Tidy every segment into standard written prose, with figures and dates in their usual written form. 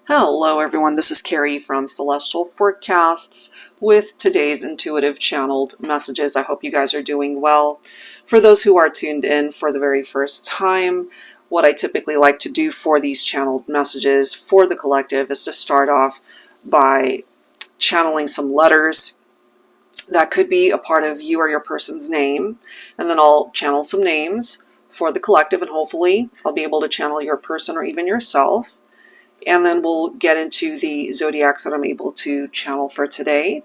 Hello everyone, this is Carrie from Celestial Forecasts with today's intuitive channeled messages. I hope you guys are doing well. For those who are tuned in for the very first time, what I typically like to do for these channeled messages for the collective is to start off by channeling some letters that could be a part of you or your person's name, and then I'll channel some names for the collective, and hopefully I'll be able to channel your person or even yourself. And then we'll get into the zodiacs that I'm able to channel for today.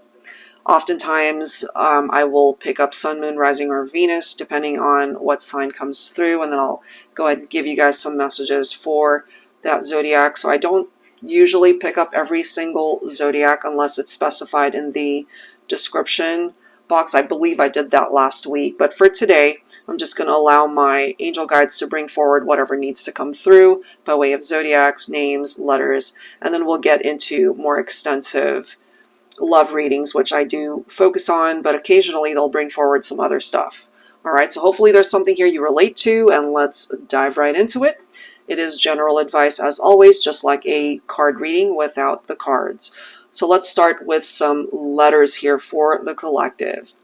Oftentimes, I will pick up Sun, Moon, Rising, or Venus, depending on what sign comes through, and then I'll go ahead and give you guys some messages for that zodiac. So I don't usually pick up every single zodiac unless it's specified in the description box. I believe I did that last week, but for today, I'm just going to allow my angel guides to bring forward whatever needs to come through by way of zodiacs, names, letters, and then we'll get into more extensive love readings, which I do focus on, but occasionally they'll bring forward some other stuff. All right, so hopefully there's something here you relate to, and let's dive right into it. It is general advice as always, just like a card reading without the cards. So let's start with some letters here for the collective.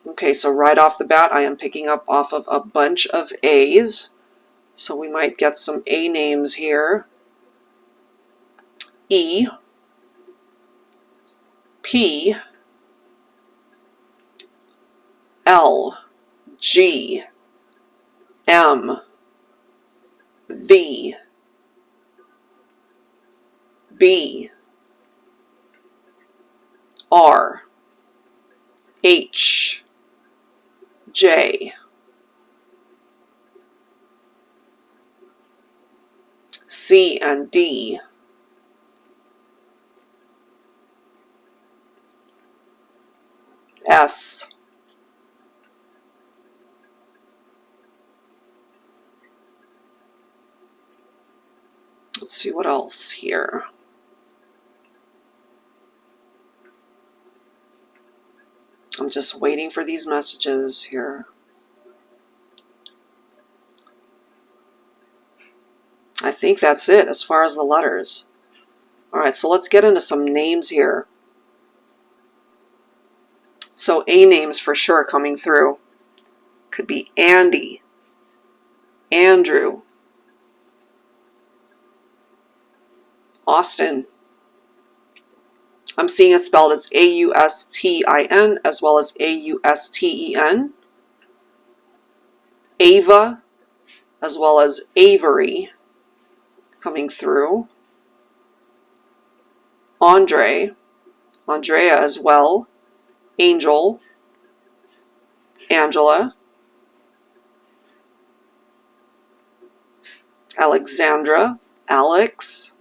Okay, so right off the bat, I am picking up off of a bunch of A's. So we might get some A names here. E, P, L, G, M, V, B, R, H, J, C and D, S, let's see what else here. I'm just waiting for these messages here. I think that's it as far as the letters. All right, so let's get into some names here. So A names for sure coming through. Could be Andy, Andrew, Austin. I'm seeing it spelled as A-U-S-T-I-N as well as A-U-S-T-E-N. Ava as well as Avery coming through. Andrea as well. Angel, Angela, Alexandra, Alex,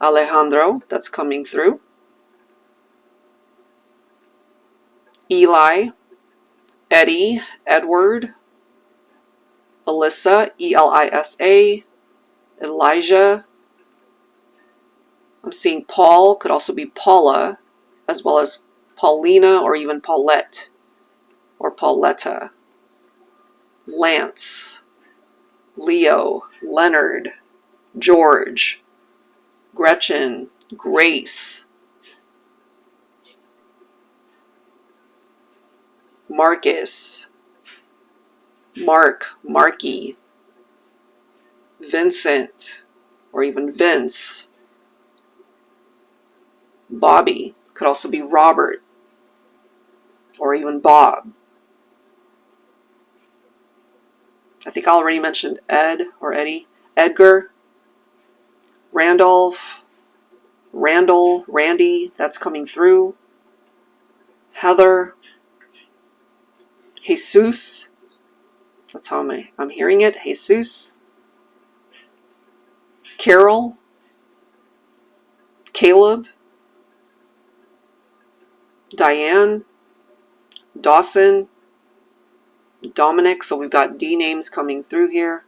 Alejandro, that's coming through. Eli, Eddie, Edward, Alyssa, E-L-I-S-A, Elijah. I'm seeing Paul, could also be Paula, as well as Paulina or even Paulette or Pauletta. Lance, Leo, Leonard, George, Gretchen, Grace, Marcus, Mark, Marky, Vincent, or even Vince, Bobby, could also be Robert, or even Bob. I think I already mentioned Ed or Eddie, Edgar, Randolph, Randall, Randy, that's coming through. Heather, Jesus, that's how I'm hearing it, Jesus. Carol, Caleb, Diane, Dawson, Dominic, so we've got D names coming through here.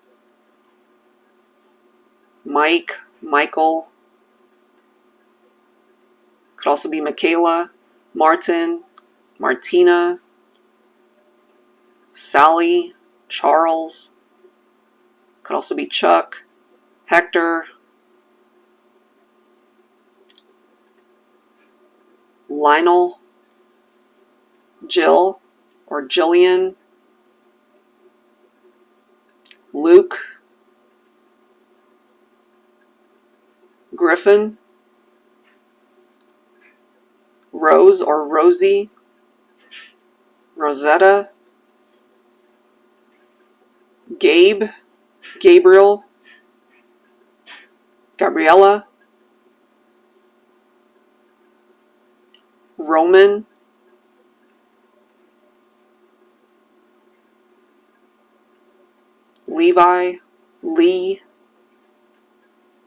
Mike, Michael, could also be Michaela, Martin, Martina, Sally, Charles, could also be Chuck, Hector, Lionel, Jill or Jillian, Luke, Griffin, Rose or Rosie, Rosetta, Gabe, Gabriel, Gabriella, Roman, Levi, Lee,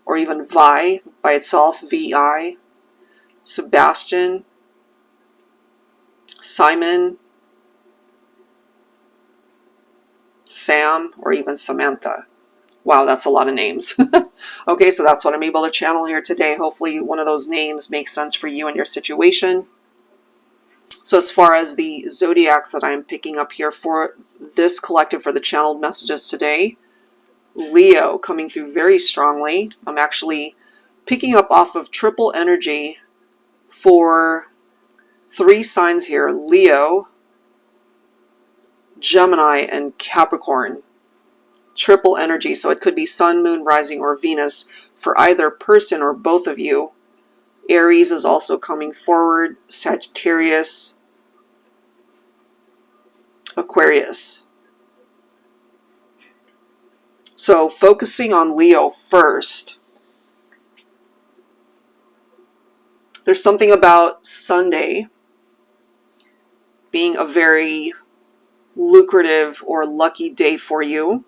or even Vi by itself, VI, Sebastian, Simon, Sam, or even Samantha. Wow, that's a lot of names. Okay, so that's what I'm able to channel here today. Hopefully one of those names makes sense for you and your situation. So as far as the zodiacs that I'm picking up here for this collective for the channeled messages today, Leo coming through very strongly. I'm actually picking up off of triple energy for 3 signs here: Leo, Gemini, and Capricorn. Triple energy, so it could be Sun, Moon, Rising, or Venus for either person or both of you. Aries is also coming forward, Sagittarius, Aquarius. So focusing on Leo first, there's something about Sunday being a very lucrative or lucky day for you.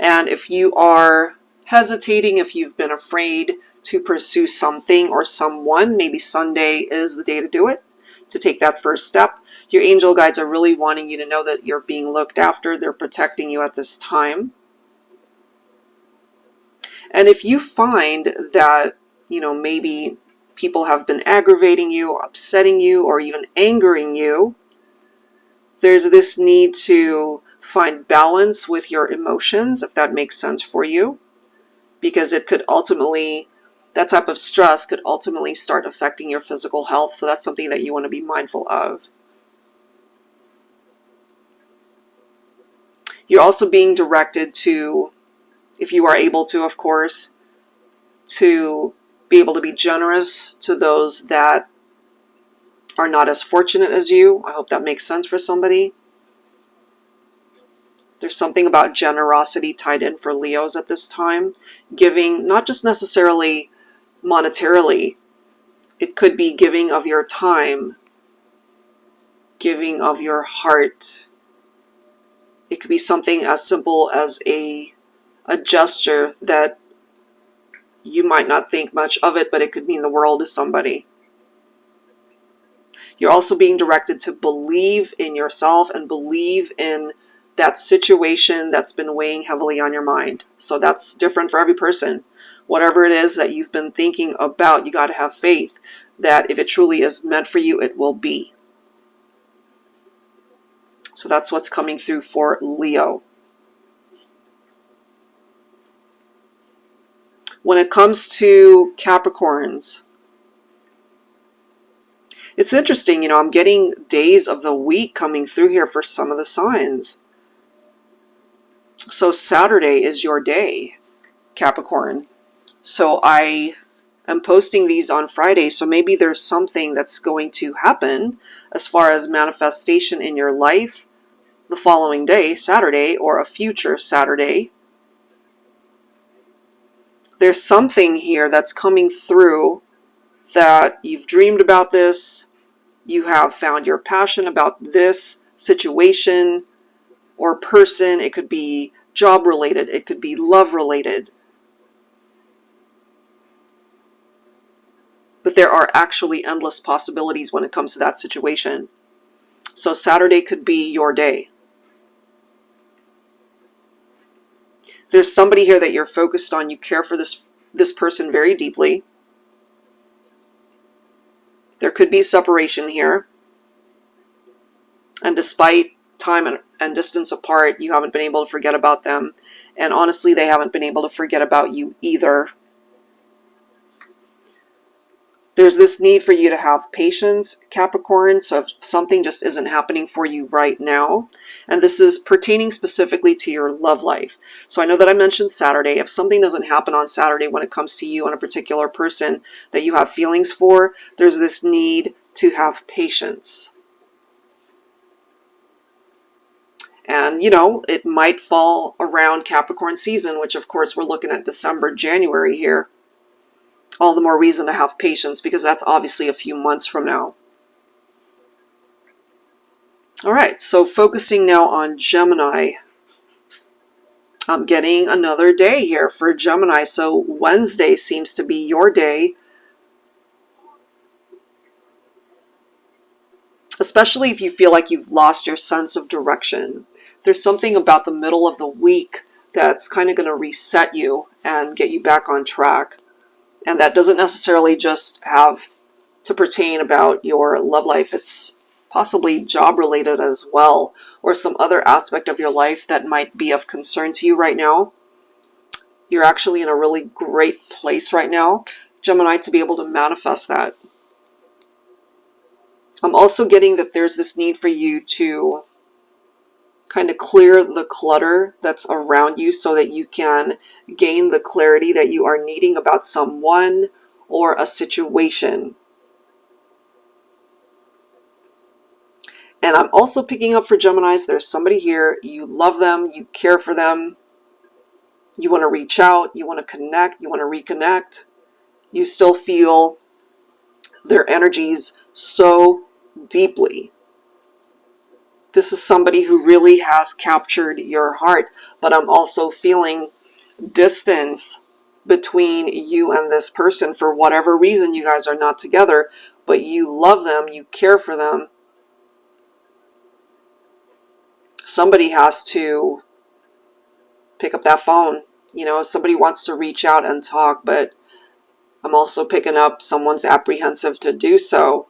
And if you are hesitating, if you've been afraid to pursue something or someone, maybe Sunday is the day to do it, to take that first step. Your angel guides are really wanting you to know that you're being looked after. They're protecting you at this time. And if you find that, you know, maybe people have been aggravating you, or upsetting you, or even angering you, there's this need to find balance with your emotions, if that makes sense for you, because it could ultimately, that type of stress could ultimately start affecting your physical health. So that's something that you want to be mindful of. You're also being directed to, if you are able to, of course, to be able to be generous to those that are not as fortunate as you. I hope that makes sense for somebody. There's something about generosity tied in for Leos at this time. Giving, not just necessarily monetarily. It could be giving of your time, giving of your heart. It could be something as simple as a gesture that you might not think much of it, but it could mean the world to somebody. You're also being directed to believe in yourself and believe in that situation that's been weighing heavily on your mind. So that's different for every person. Whatever it is that you've been thinking about, you got to have faith that if it truly is meant for you, it will be. So that's what's coming through for Leo. When it comes to Capricorns, it's interesting, you know, I'm getting days of the week coming through here for some of the signs. So Saturday is your day, Capricorn. So I am posting these on Friday, so maybe there's something that's going to happen as far as manifestation in your life the following day, Saturday, or a future Saturday. There's something here that's coming through that you've dreamed about this, you have found your passion about this situation or person. It could be job related, it could be love related. But there are actually endless possibilities when it comes to that situation. So Saturday could be your day. There's somebody here that you're focused on. You care for this person very deeply. There could be separation here. And despite time and distance apart, you haven't been able to forget about them. And honestly, they haven't been able to forget about you either. There's this need for you to have patience, Capricorn, so if something just isn't happening for you right now, and this is pertaining specifically to your love life. So I know that I mentioned Saturday. If something doesn't happen on Saturday when it comes to you and a particular person that you have feelings for, there's this need to have patience. And, you know, it might fall around Capricorn season, which of course we're looking at December, January here. All the more reason to have patience, because that's obviously a few months from now. All right, so focusing now on Gemini. I'm getting another day here for Gemini. So Wednesday seems to be your day. Especially if you feel like you've lost your sense of direction. There's something about the middle of the week that's kind of going to reset you and get you back on track. And that doesn't necessarily just have to pertain about your love life. It's possibly job related as well, or some other aspect of your life that might be of concern to you right now. You're actually in a really great place right now, Gemini, to be able to manifest that. I'm also getting that there's this need for you to kind of clear the clutter that's around you so that you can gain the clarity that you are needing about someone or a situation. And I'm also picking up for Geminis, there's somebody here, you love them, you care for them, you want to reach out, you want to connect, you want to reconnect. You still feel their energies so deeply. This is somebody who really has captured your heart, but I'm also feeling distance between you and this person for whatever reason. You guys are not together, but you love them, you care for them. Somebody has to pick up that phone. You know, somebody wants to reach out and talk, but I'm also picking up someone's apprehensive to do so.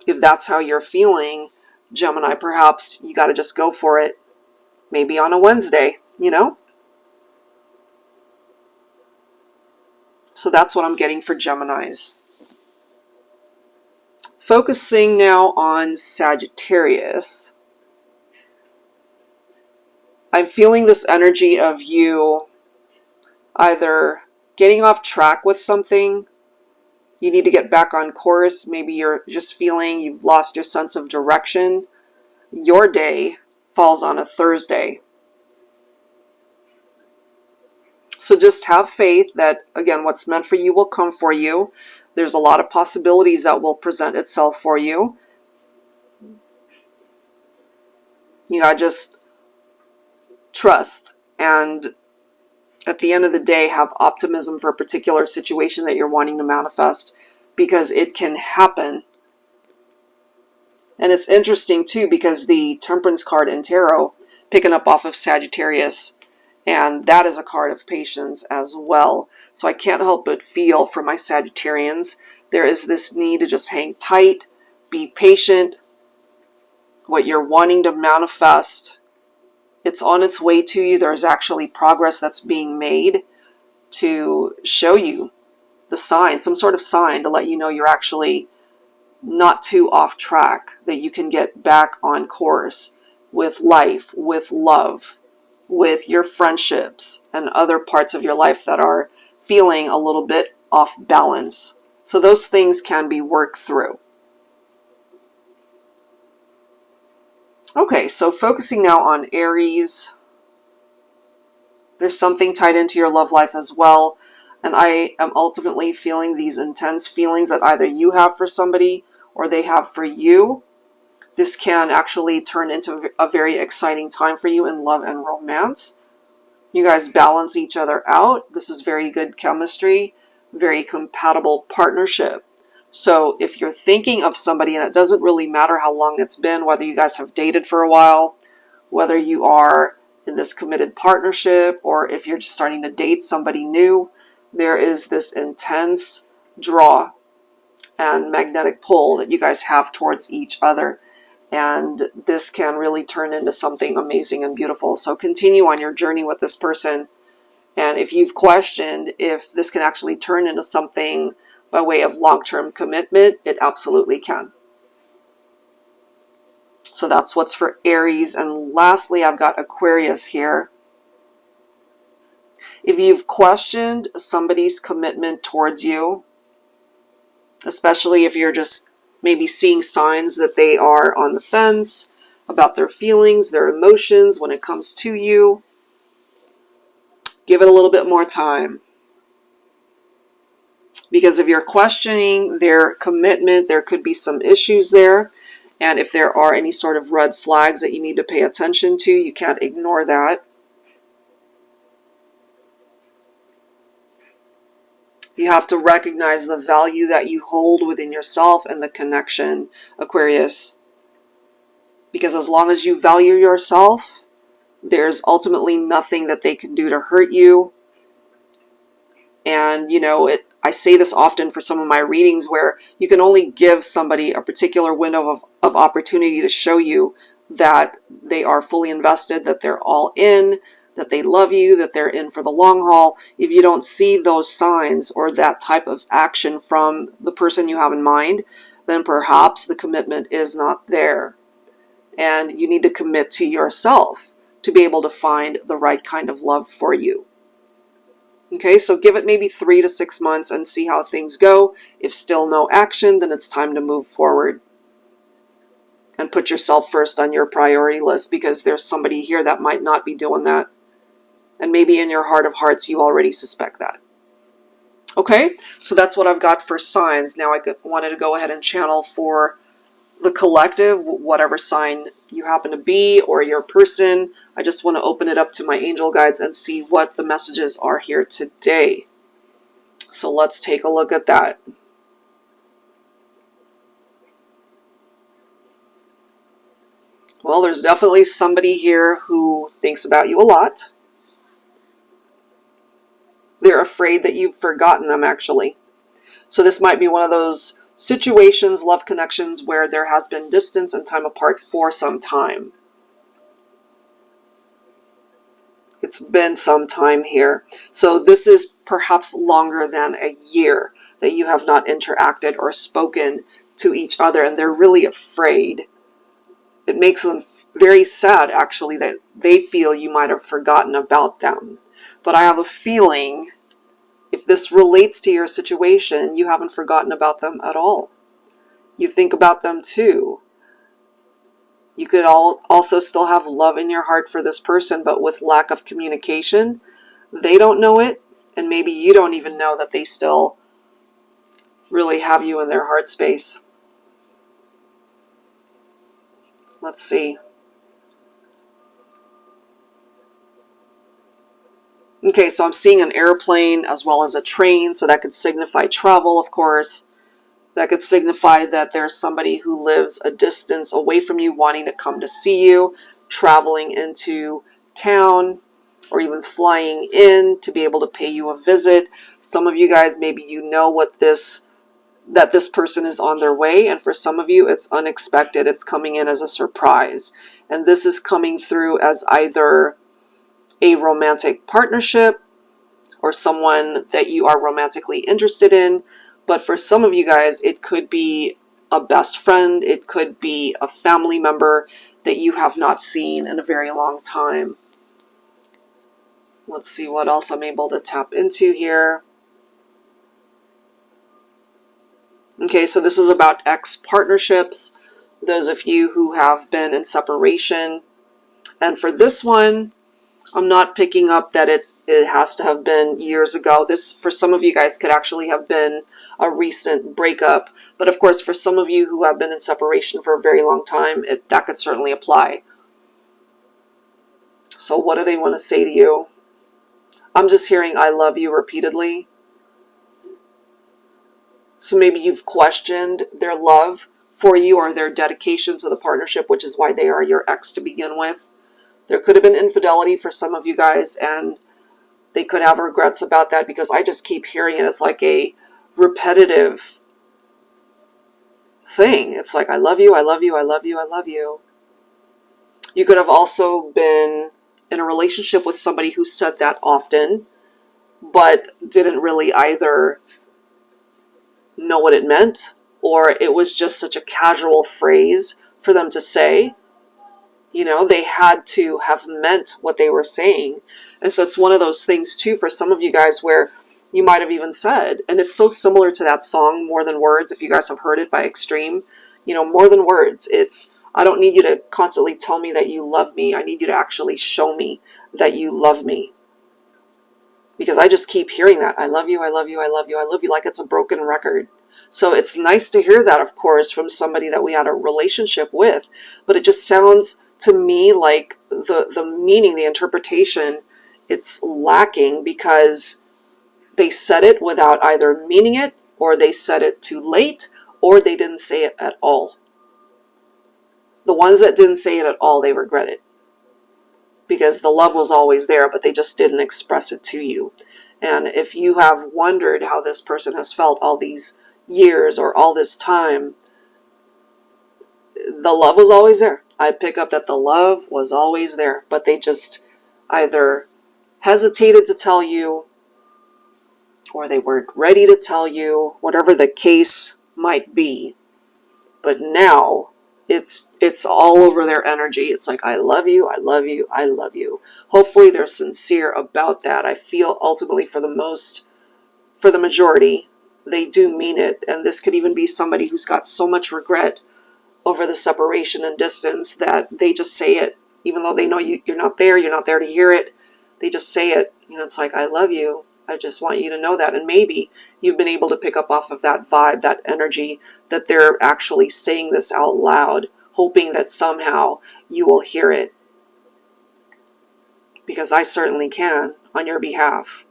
If that's how you're feeling, Gemini, perhaps you got to just go for it. Maybe on a Wednesday, you know? So that's what I'm getting for Geminis. Focusing now on Sagittarius. I'm feeling this energy of you either getting off track with something. You need to get back on course. Maybe you're just feeling you've lost your sense of direction. Your day falls on a Thursday. So just have faith that, again, what's meant for you will come for you. There's a lot of possibilities that will present itself for you. You gotta just trust, and at the end of the day, have optimism for a particular situation that you're wanting to manifest, because it can happen. And it's interesting too, because the Temperance card in Tarot, picking up off of Sagittarius, and that is a card of patience as well. So I can't help but feel for my Sagittarians, there is this need to just hang tight, be patient. What you're wanting to manifest, it's on its way to you. There's actually progress that's being made to show you the sign, some sort of sign to let you know you're actually not too off track, that you can get back on course with life, with love, with your friendships and other parts of your life that are feeling a little bit off balance. So those things can be worked through. Okay, so focusing now on Aries. There's something tied into your love life as well. And I am ultimately feeling these intense feelings that either you have for somebody or they have for you. This can actually turn into a very exciting time for you in love and romance. You guys balance each other out. This is very good chemistry, very compatible partnership. So if you're thinking of somebody, and it doesn't really matter how long it's been, whether you guys have dated for a while, whether you are in this committed partnership, or if you're just starting to date somebody new, there is this intense draw and magnetic pull that you guys have towards each other. And this can really turn into something amazing and beautiful. So continue on your journey with this person. And if you've questioned if this can actually turn into something by way of long-term commitment, it absolutely can. So that's what's for Aries. And lastly, I've got Aquarius here. If you've questioned somebody's commitment towards you, especially if you're just maybe seeing signs that they are on the fence about their feelings, their emotions when it comes to you, give it a little bit more time. Because if you're questioning their commitment, there could be some issues there. And if there are any sort of red flags that you need to pay attention to, you can't ignore that. You have to recognize the value that you hold within yourself and the connection, Aquarius. Because as long as you value yourself, there's ultimately nothing that they can do to hurt you. And, you know, I say this often for some of my readings, where you can only give somebody a particular window of opportunity to show you that they are fully invested, that they're all in, that they love you, that they're in for the long haul. If you don't see those signs or that type of action from the person you have in mind, then perhaps the commitment is not there. And you need to commit to yourself to be able to find the right kind of love for you. Okay, so give it maybe 3 to 6 months and see how things go. If still no action, then it's time to move forward. And put yourself first on your priority list, because there's somebody here that might not be doing that. And maybe in your heart of hearts, you already suspect that. Okay, so that's what I've got for signs. Now I wanted to go ahead and channel for the collective, whatever sign you happen to be or your person. I just want to open it up to my angel guides and see what the messages are here today. So let's take a look at that. Well, there's definitely somebody here who thinks about you a lot. They're afraid that you've forgotten them, actually. So this might be one of those situations, love connections, where there has been distance and time apart for some time. It's been some time here. So this is perhaps longer than a year that you have not interacted or spoken to each other, and they're really afraid. It makes them very sad, actually, that they feel you might have forgotten about them. But I have a feeling, if this relates to your situation, you haven't forgotten about them at all. You think about them too. You could also still have love in your heart for this person, but with lack of communication, they don't know it, and maybe you don't even know that they still really have you in their heart space. Let's see. Okay, so I'm seeing an airplane as well as a train, so that could signify travel, of course. That could signify that there's somebody who lives a distance away from you wanting to come to see you, traveling into town, or even flying in to be able to pay you a visit. Some of you guys, maybe you know that this person is on their way, and for some of you it's unexpected. It's coming in as a surprise. And this is coming through as either a romantic partnership or someone that you are romantically interested in. But for some of you guys, it could be a best friend. It could be a family member that you have not seen in a very long time. Let's see what else I'm able to tap into here. Okay, so this is about ex-partnerships, those of you who have been in separation. And for this one, I'm not picking up that it has to have been years ago. This, for some of you guys, could actually have been a recent breakup. But of course, for some of you who have been in separation for a very long time, that could certainly apply. So what do they want to say to you? I'm just hearing I love you repeatedly. So maybe you've questioned their love for you or their dedication to the partnership, which is why they are your ex to begin with. There could have been infidelity for some of you guys, and they could have regrets about that, because I just keep hearing it as like a repetitive thing. It's like, I love you, I love you, I love you, I love you. You could have also been in a relationship with somebody who said that often, but didn't really either know what it meant, or it was just such a casual phrase for them to say. You know, they had to have meant what they were saying. And so it's one of those things too for some of you guys where you might have even said, and it's so similar to that song, More Than Words, if you guys have heard it by Extreme, you know, more than words. It's, I don't need you to constantly tell me that you love me. I need you to actually show me that you love me. Because I just keep hearing that. I love you, I love you, I love you, I love you, like it's a broken record. So it's nice to hear that, of course, from somebody that we had a relationship with. But it just sounds to me like the meaning, the interpretation, it's lacking because they said it without either meaning it, or they said it too late, or they didn't say it at all. The ones that didn't say it at all, they regret it. Because the love was always there, but they just didn't express it to you. And if you have wondered how this person has felt all these years or all this time, the love was always there. I pick up that the love was always there, but they just either hesitated to tell you, or they weren't ready to tell you, whatever the case might be. But now it's all over their energy. It's like, I love you, I love you, I love you. Hopefully they're sincere about that. I feel ultimately for the majority, they do mean it. And this could even be somebody who's got so much regret over the separation and distance that they just say it, even though they know you're not there to hear it. They just say it. You know, it's like, I love you. I just want you to know that. And maybe you've been able to pick up off of that vibe, that energy, that they're actually saying this out loud, hoping that somehow you will hear it. Because I certainly can on your behalf.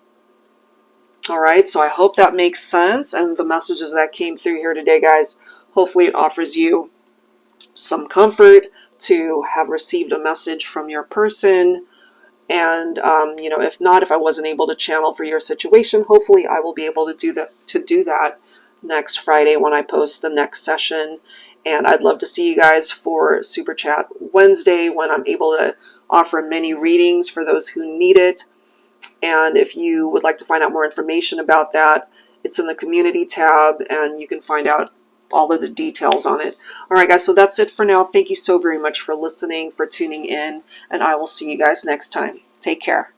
All right, so I hope that makes sense. And the messages that came through here today, guys, hopefully it offers you some comfort to have received a message from your person. And, you know, if not, if I wasn't able to channel for your situation, hopefully I will be able to do that next Friday when I post the next session. And I'd love to see you guys for Super Chat Wednesday when I'm able to offer mini readings for those who need it. And if you would like to find out more information about that, it's in the community tab and you can find out all of the details on it. All right, guys, so that's it for now. Thank you so very much for listening, for tuning in, and I will see you guys next time. Take care.